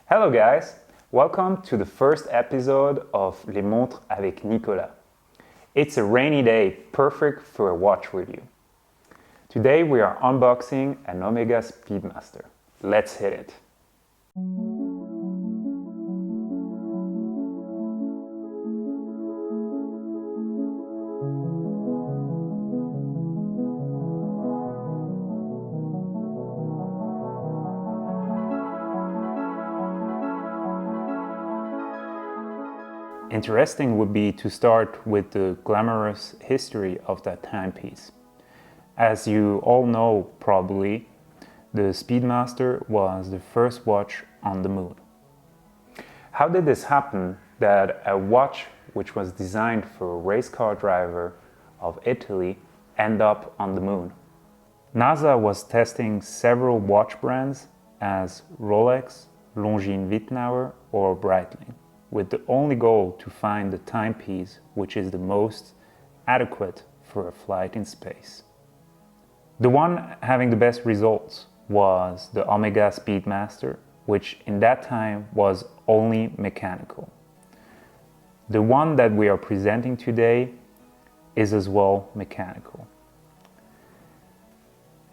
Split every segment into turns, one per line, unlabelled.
Hello guys, welcome to the first episode of Les Montres avec Nicolas. It's a rainy day, perfect for a watch review. Today we are unboxing an Omega Speedmaster. Let's hit it. Interesting would be to start with the glamorous history of that timepiece. As you all know probably, the Speedmaster was the first watch on the moon. How did this happen that a watch which was designed for a race car driver of Italy ended up on the moon? NASA was testing several watch brands as Rolex, Longines Wittnauer or Breitling, with the only goal to find the timepiece which is the most adequate for a flight in space. The one having the best results was the Omega Speedmaster, which in that time was only mechanical. The one that we are presenting today is as well mechanical.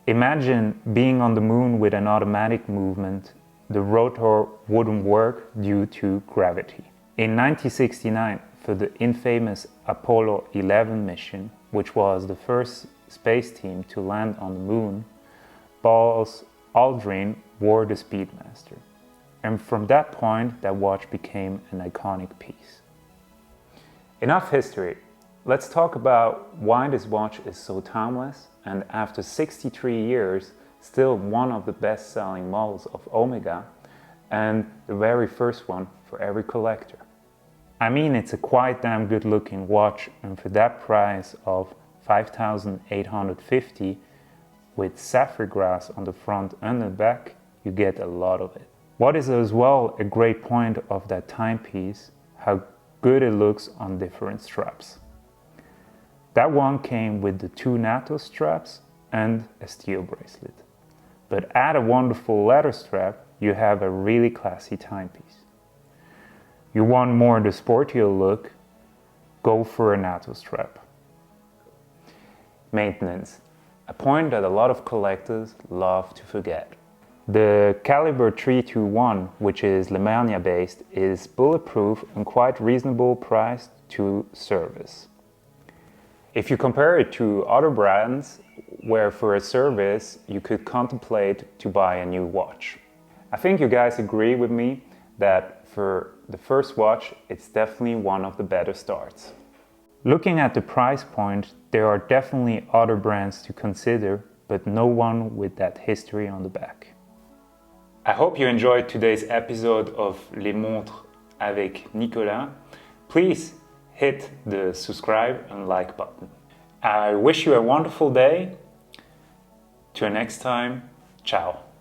Imagine being on the moon with an automatic movement. The rotor wouldn't work due to gravity. In 1969, for the infamous Apollo 11 mission, which was the first space team to land on the moon, Buzz Aldrin wore the Speedmaster. And from that point, that watch became an iconic piece. Enough history. Let's talk about why this watch is so timeless and after 63 years, still one of the best-selling models of Omega and the very first one for every collector. I mean, it's a quite damn good looking watch, and for that price of $5,850 with sapphire glass on the front and the back, you get a lot of it. What is as well a great point of that timepiece, how good it looks on different straps. That one came with the two NATO straps and a steel bracelet. But add a wonderful leather strap, you have a really classy timepiece. You want more the sportier look, go for a NATO strap. Maintenance, a point that a lot of collectors love to forget. The Caliber 321, which is Lemania based, is bulletproof and quite reasonable priced to service. If you compare it to other brands, where for a service you could contemplate to buy a new watch. I think you guys agree with me that for the first watch, it's definitely one of the better starts. Looking at the price point, there are definitely other brands to consider, but no one with that history on the back. I hope you enjoyed today's episode of Les Montres avec Nicolas. Please hit the subscribe and like button. I wish you a wonderful day. Till next time, ciao.